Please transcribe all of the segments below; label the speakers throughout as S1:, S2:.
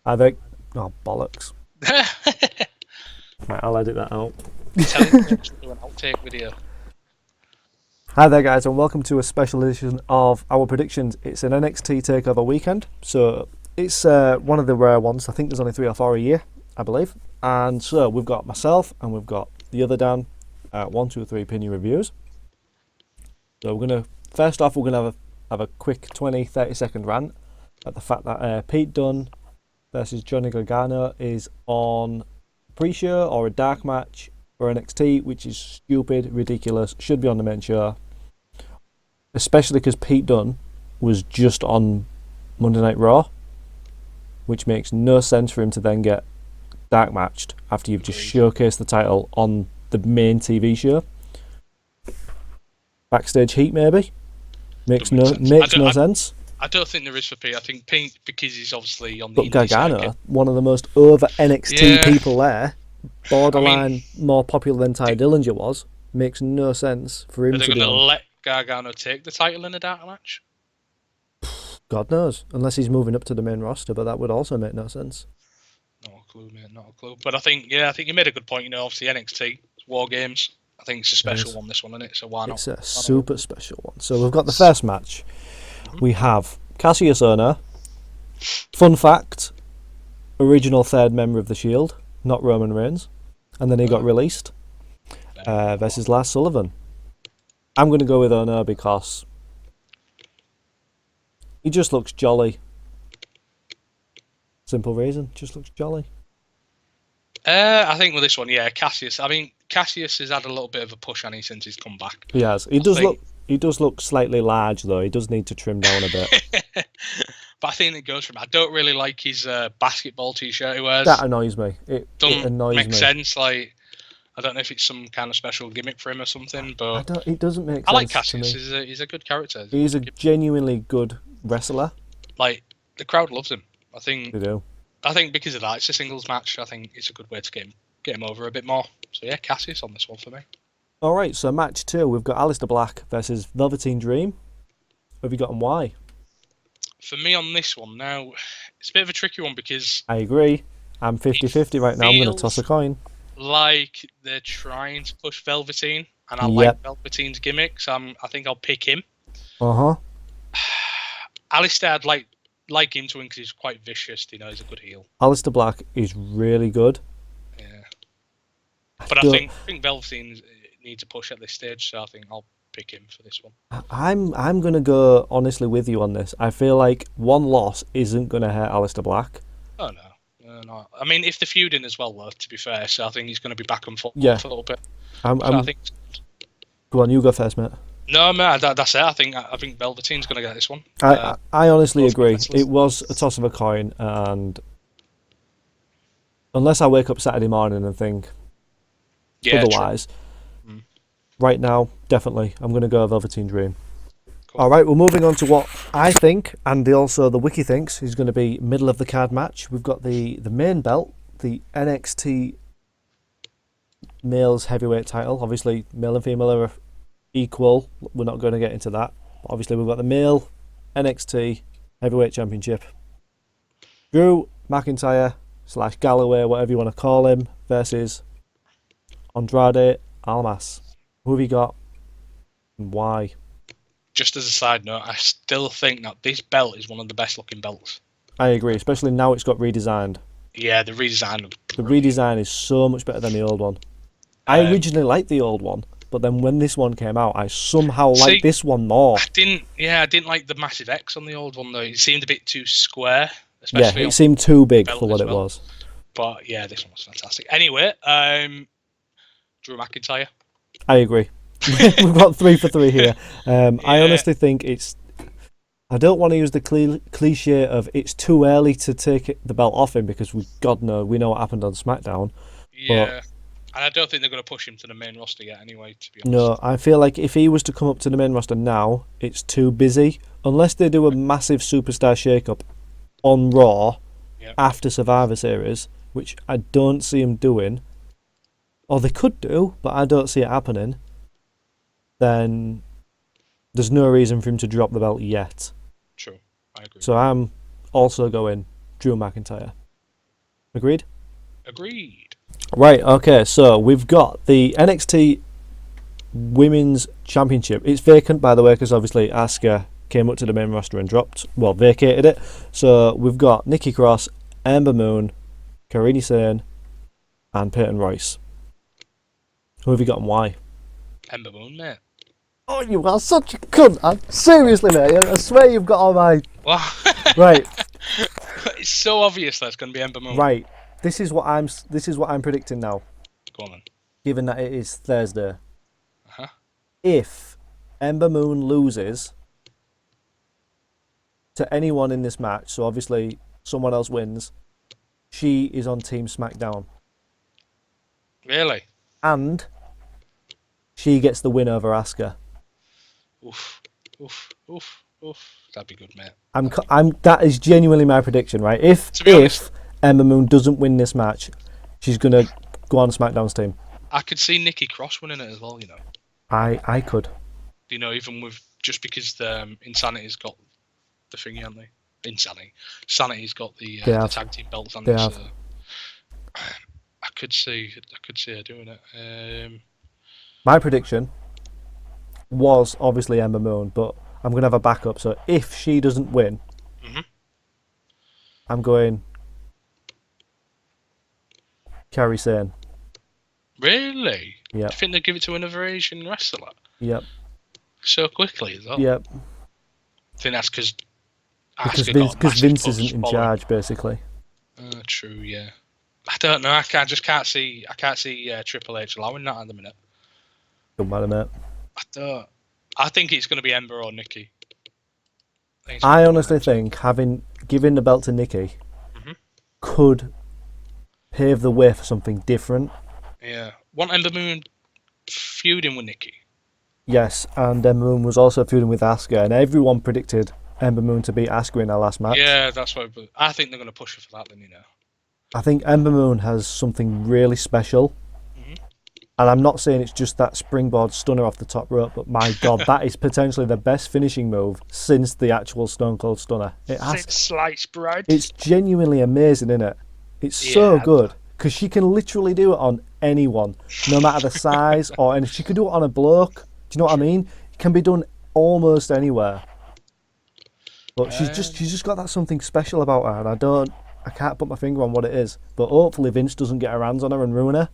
S1: I think. Oh, bollocks. Right, I'll edit that out.
S2: Tell him to do an outtake video.
S1: Hi there, guys, and welcome to a special edition of our predictions. It's an NXT TakeOver weekend, so it's one of the rare ones. I think there's only 3 or 4 a year, I believe. And so we've got myself and we've got the other Dan, 1, 2, 3 opinion reviews. So first off, we're gonna have a quick 20-30 second rant at the fact that Pete Dunn versus Johnny Gargano is on pre-show or a dark match for NXT, which is stupid, ridiculous, should be on the main show. Especially because Pete Dunn was just on Monday Night Raw, which makes no sense for him to then get dark matched after you've just showcased the title on the main TV show. Backstage heat, maybe? Makes no sense.
S2: I don't think there is for Pete. I think Pete, because he's obviously on the
S1: But Gargano, one of the most over NXT people there, borderline more popular than Ty Dillinger was, makes no sense for him to be on. Are they going
S2: to let Gargano take the title in a dark match?
S1: God knows, unless he's moving up to the main roster, but that would also make no sense.
S2: Not a clue, mate, not a clue. But I think you made a good point. Obviously NXT, War Games. I think it's a special one, this one, isn't it? So why not?
S1: It's a super special one. So we've got the first match. We have Cassius Ohno. Fun fact, original third member of the Shield, not Roman Reigns. And then he got released versus Lars Sullivan. I'm going to go with Ohno because he just looks jolly. Simple reason, just looks jolly.
S2: I think with this one, Cassius. I mean, Cassius has had a little bit of a push on him since he's come back.
S1: He has. He does look slightly large though. He does need to trim down a bit.
S2: But I think it goes from. I don't really like his basketball t-shirt he wears.
S1: That annoys me. It
S2: annoys me. Sense. Like, I don't know if it's some kind of special gimmick for him or something, but
S1: it doesn't make sense.
S2: I like Cassius. He's a good character.
S1: He's a genuinely good wrestler.
S2: Like, the crowd loves him. I think
S1: they do.
S2: I think because of that, it's a singles match. I think it's a good way to get him over a bit more. So yeah, Cassius on this one for me.
S1: All right, so match 2, we've got Alistair Black versus Velveteen Dream. Who have you got and why?
S2: For me on this one, now, it's a bit of a tricky one because...
S1: I agree. I'm 50-50 right now. I'm going to toss a coin.
S2: Like they're trying to push Velveteen, and I like Velveteen's gimmick, so I think I'll pick him.
S1: Uh-huh.
S2: Alistair, I'd like him to win because he's quite vicious. He's a good heel.
S1: Alistair Black is really good.
S2: Yeah. But I think Velveteen needs a push at this stage, so I think I'll pick him for this one.
S1: I'm going to go honestly with you on this. I feel like one loss isn't going to hurt Alistair Black.
S2: Oh, no. I mean, if they're feuding as well, though, to be fair, so I think he's going to be back and forth a little bit. I think...
S1: Go on, you go first, mate.
S2: No, man, that's it. I think Velveteen's going to get this one.
S1: I honestly agree. It was a toss of a coin, and unless I wake up Saturday morning and think otherwise, right now, definitely, I'm going to go Velveteen Dream. Cool. All right, we're moving on to what I think, and also the wiki thinks, is going to be middle of the card match. We've got the main belt, the NXT males heavyweight title. Obviously, male and female are equal. We're not going to get into that. Obviously, we've got the male NXT heavyweight championship. Drew McIntyre / Galloway, whatever you want to call him, versus Andrade Almas. Who have you got and why?
S2: Just as a side note, I still think that this belt is one of the best looking belts.
S1: I agree, especially now it's got redesigned.
S2: Yeah, the redesign.
S1: The redesign is so much better than the old one. I originally liked the old one, but then when this one came out, I somehow liked this one more.
S2: I didn't like the massive X on the old one though. It seemed a bit too square. Especially
S1: it seemed too big for what it was.
S2: But yeah, this one was fantastic. Anyway, Drew McIntyre.
S1: I agree. We've got 3 for 3 here. I honestly think I don't want to use the cliche of it's too early to take the belt off him because we know what happened on SmackDown.
S2: Yeah. And I don't think they're going to push him to the main roster yet anyway, to be honest.
S1: No, I feel like if he was to come up to the main roster now, it's too busy. Unless they do a massive superstar shake-up on Raw after Survivor Series, which I don't see him doing, or they could do, but I don't see it happening, then there's no reason for him to drop the belt yet.
S2: True, I agree.
S1: So I'm also going Drew McIntyre. Agreed?
S2: Agreed.
S1: Right, okay, so we've got the NXT Women's Championship. It's vacant, by the way, because obviously Asuka came up to the main roster and vacated it. So we've got Nikki Cross, Ember Moon, Karini Sane, and Peyton Royce. Who have you got and why?
S2: Ember Moon, mate.
S1: Oh, you are such a cunt. Seriously, mate. I swear you've got all my...
S2: Wow.
S1: Right.
S2: It's so obvious that it's going to be Ember Moon.
S1: Right. This is what I'm predicting now.
S2: Go on then.
S1: Given that it is Thursday.
S2: Uh-huh.
S1: If Ember Moon loses to anyone in this match, so obviously someone else wins, she is on Team SmackDown.
S2: Really?
S1: And she gets the win over Asuka.
S2: Oof. That'd be good, mate.
S1: That is genuinely my prediction, right? If Ember Moon doesn't win this match, she's gonna go on SmackDown's team.
S2: I could see Nikki Cross winning it as well, you know.
S1: I could.
S2: You know, even with just because the Insanity's got the thingy, haven't they? Sanity's got the tag team belts on this. I could see her doing it.
S1: My prediction was obviously Ember Moon, but I'm gonna have a backup. So if she doesn't win, I'm going Kairi Sane.
S2: Really?
S1: Yeah.
S2: I think they'd give it to another Asian wrestler.
S1: Yep.
S2: So quickly as well.
S1: Yep.
S2: I think that's because
S1: Vince isn't in charge, basically.
S2: True. Yeah. I don't know. I can't see Triple H allowing that at the minute.
S1: Don't matter, mate.
S2: I don't. I think it's going to be Ember or Nikki.
S1: I honestly think giving the belt to Nikki could pave the way for something different.
S2: Yeah. Want Ember Moon feuding with Nikki?
S1: Yes, and Ember Moon was also feuding with Asuka, and everyone predicted Ember Moon to beat Asuka in her last match.
S2: Yeah, that's what. I think they're going to push her for that. Then, you know.
S1: I think Ember Moon has something really special. And I'm not saying it's just that springboard stunner off the top rope, but my God, that is potentially the best finishing move since the actual Stone Cold Stunner.
S2: Since sliced bread.
S1: It's genuinely amazing, isn't it? It's so good. Because she can literally do it on anyone, no matter the size, and she could do it on a bloke. Do you know what I mean? It can be done almost anywhere. But she's just got that something special about her, and I can't put my finger on what it is. But hopefully Vince doesn't get her hands on her and ruin her.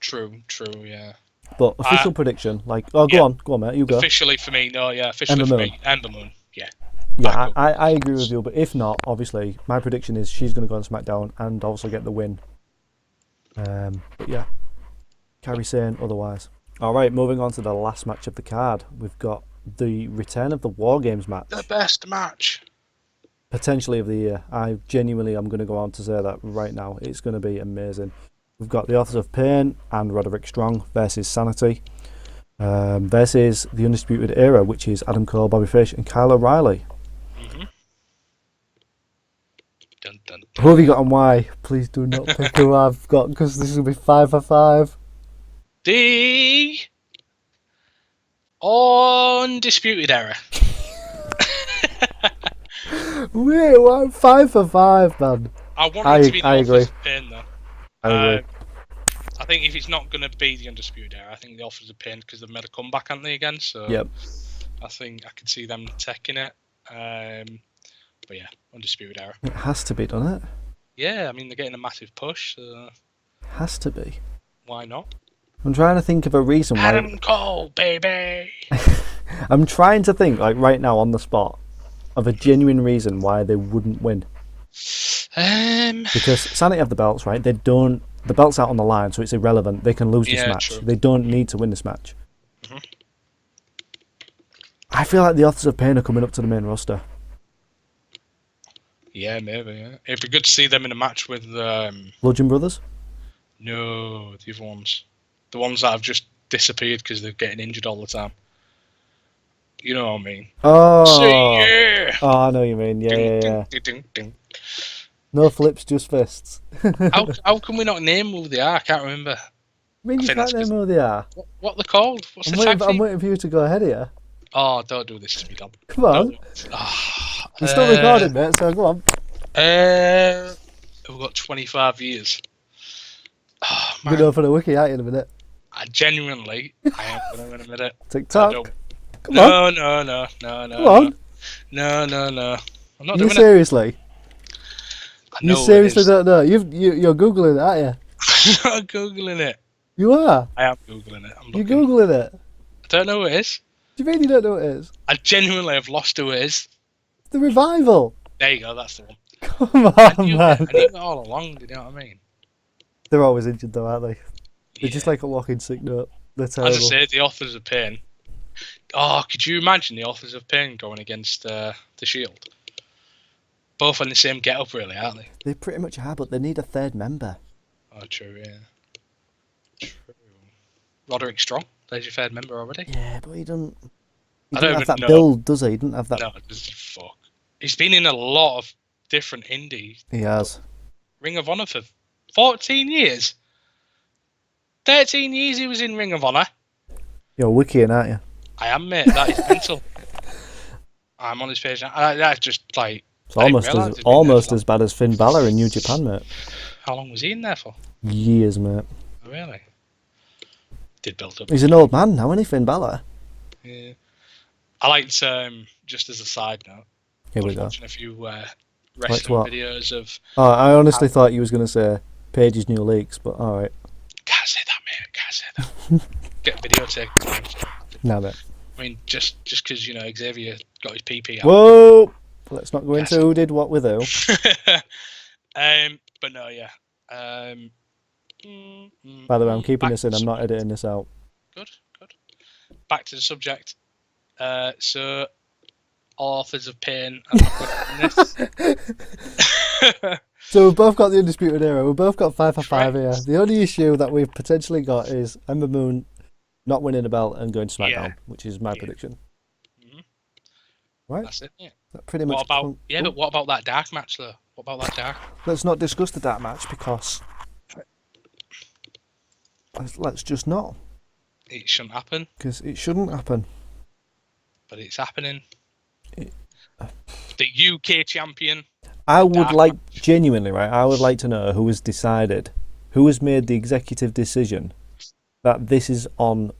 S2: True, yeah.
S1: But official prediction, go on, mate, you go.
S2: Officially for me, Ember Moon, yeah.
S1: Yeah, I agree with you, but if not, obviously, my prediction is she's going to go on SmackDown and also get the win. But yeah, Kairi Sane otherwise. Alright, moving on to the last match of the card. We've got the return of the War Games match.
S2: The best match.
S1: Potentially of the year. I genuinely am going to go on to say that right now. It's going to be amazing. We've got the Authors of Pain and Roderick Strong versus Sanity versus the Undisputed Era, which is Adam Cole, Bobby Fish, and Kyle O'Reilly.
S2: Dun, dun, dun.
S1: Who have you got and why? Please do not pick who I've got, because this will be 5 for 5.
S2: The Undisputed Era.
S1: Wait, what? 5 for 5, man.
S2: I want it to be the Authors
S1: agree.
S2: of Pain, though.
S1: I agree.
S2: I think if it's not going to be the Undisputed Era, I think the Authors of Pain, because they've made a comeback, haven't they, again? So
S1: Yep.
S2: I think I could see them taking it. But yeah, Undisputed Era.
S1: It has to be, doesn't it?
S2: Yeah, I mean, they're getting a massive push. So
S1: Has to be.
S2: why not?
S1: I'm trying to think of a reason why.
S2: Adam Cole, baby!
S1: I'm trying to think, right now on the spot, of a genuine reason why they wouldn't win. Because Sanity have the belts, right? The belt's out on the line, so it's irrelevant. They can lose this match.
S2: True.
S1: They don't need to win this match. I feel like the Authors of Pain are coming up to the main roster.
S2: Yeah, maybe, yeah. It'd be good to see them in a match with...
S1: Bludgeon Brothers?
S2: No, the other ones. The ones that have just disappeared because they're getting injured all the time. You know what I mean?
S1: Oh!
S2: So, yeah!
S1: Oh, I know what you mean. Yeah.
S2: Ding.
S1: No flips, just fists.
S2: How can we not name who they are? I can't remember.
S1: I mean, you
S2: think
S1: can't
S2: that's
S1: name who they are.
S2: What they're called? What's the tag
S1: I'm
S2: team?
S1: waiting for you to go ahead here.
S2: Oh, don't do this to me, Dom.
S1: Come on. You're still recording, mate, so go on.
S2: We've got 25 years. Oh,
S1: You're going for the wiki, aren't you, in a minute?
S2: I genuinely, I am going to admit it.
S1: TikTok. Come
S2: no,
S1: on.
S2: No.
S1: Come on.
S2: No. I'm not
S1: You
S2: doing
S1: seriously?
S2: it.
S1: You seriously don't know? You're Googling it, aren't you?
S2: I'm not Googling it.
S1: You are?
S2: I am Googling it.
S1: You're Googling it?
S2: I don't know who it is.
S1: Do you mean you don't know what it is?
S2: I genuinely have lost who it is.
S1: The Revival.
S2: There you go, that's the one.
S1: Come on,
S2: I knew
S1: man.
S2: it all along, do you know what I mean?
S1: They're always injured though, aren't they? They're
S2: Yeah.
S1: just like a walking sick note. They're terrible.
S2: As I say, the Authors of Pain. Oh, could you imagine the Authors of Pain going against the Shield? Both in the same get-up, really, aren't they?
S1: They pretty much are, but they need a third member.
S2: Oh, true, yeah. True. Roderick Strong, there's your third member already.
S1: Yeah, but he doesn't. He
S2: I
S1: doesn't
S2: don't
S1: have that
S2: even know.
S1: build, does he? He doesn't have that.
S2: No, does he? Fuck. He's been in a lot of different indies.
S1: He has.
S2: Ring of Honor for 14 years. 13 years he was in Ring of Honor.
S1: You're wikiing, aren't you?
S2: I am, mate. That is mental. I'm on his page now. That's just like.
S1: It's almost as bad as Finn Balor in New Japan, mate.
S2: How long was he in there for?
S1: Years, mate.
S2: Oh, really? Did build up.
S1: He's an old man now, isn't he, Finn Balor?
S2: Yeah. I liked, just as a side note,
S1: Here
S2: I
S1: we
S2: was
S1: go.
S2: watching a few wrestling videos of.
S1: Oh, I honestly thought you was going to say Paige's new leaks, but alright.
S2: Can't say that, mate. Can't say that. Get video taken.
S1: No, mate.
S2: I mean, just because, Xavier got his PP out.
S1: Whoa! Let's not go into who did what with who.
S2: But no, yeah.
S1: By the way, I'm keeping this in. I'm not editing this out.
S2: Good. Back to the subject. So, Authors of Pain. I'm not good at this.
S1: So we've both got the Undisputed Era. We've both got 5 for 5 here. The only issue that we've potentially got is Ember Moon not winning a belt and going to SmackDown, which is my prediction.
S2: Mm-hmm.
S1: Right?
S2: That's it, yeah.
S1: That pretty much.
S2: But what about that dark match, though? What about that dark?
S1: Let's not discuss the dark match because let's just not.
S2: It shouldn't happen.
S1: Because it shouldn't happen.
S2: But it's happening. The UK champion.
S1: I would like, genuinely, right, I would like to know who has decided, who has made the executive decision that this is on,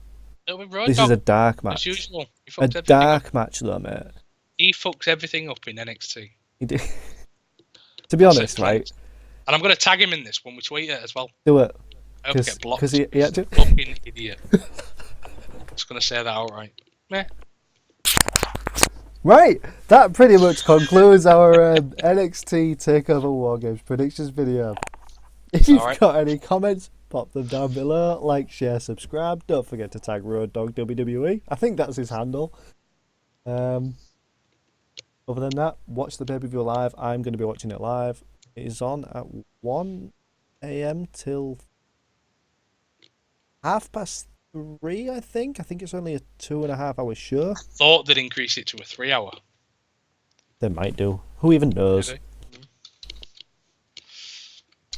S1: this is a dark match.
S2: As usual.
S1: A dark match though, mate.
S2: He fucks everything up in NXT.
S1: He did. To be honest, right?
S2: And I'm going to tag him in this when we tweet it as well.
S1: Do it.
S2: I hope I get blocked.
S1: Because he had to.
S2: Fucking idiot. Just going to say that outright. Meh.
S1: Right, that pretty much concludes our NXT TakeOver War Games predictions video. If you've got any comments, pop them down below. Like, share, subscribe. Don't forget to tag Road Dogg WWE. I think that's his handle. Other than that, watch the pay-per-view live. I'm going to be watching it live. It is on at 1 a.m. till 3:30, I think. I think it's only a 2.5 hour show.
S2: I thought they'd increase it to a 3 hour.
S1: They might do. Who even knows?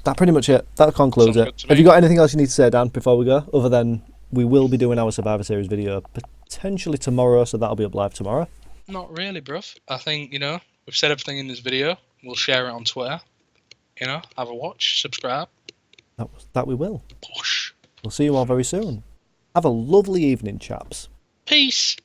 S1: That pretty much it. That concludes it. Have you got anything else you need to say, Dan, before we go? Other than we will be doing our Survivor Series video potentially tomorrow, so that'll be up live tomorrow.
S2: Not really, bruv. I think, we've said everything in this video. We'll share it on Twitter. Have a watch, subscribe.
S1: That we will.
S2: Bosh.
S1: We'll see you all very soon. Have a lovely evening, chaps.
S2: Peace.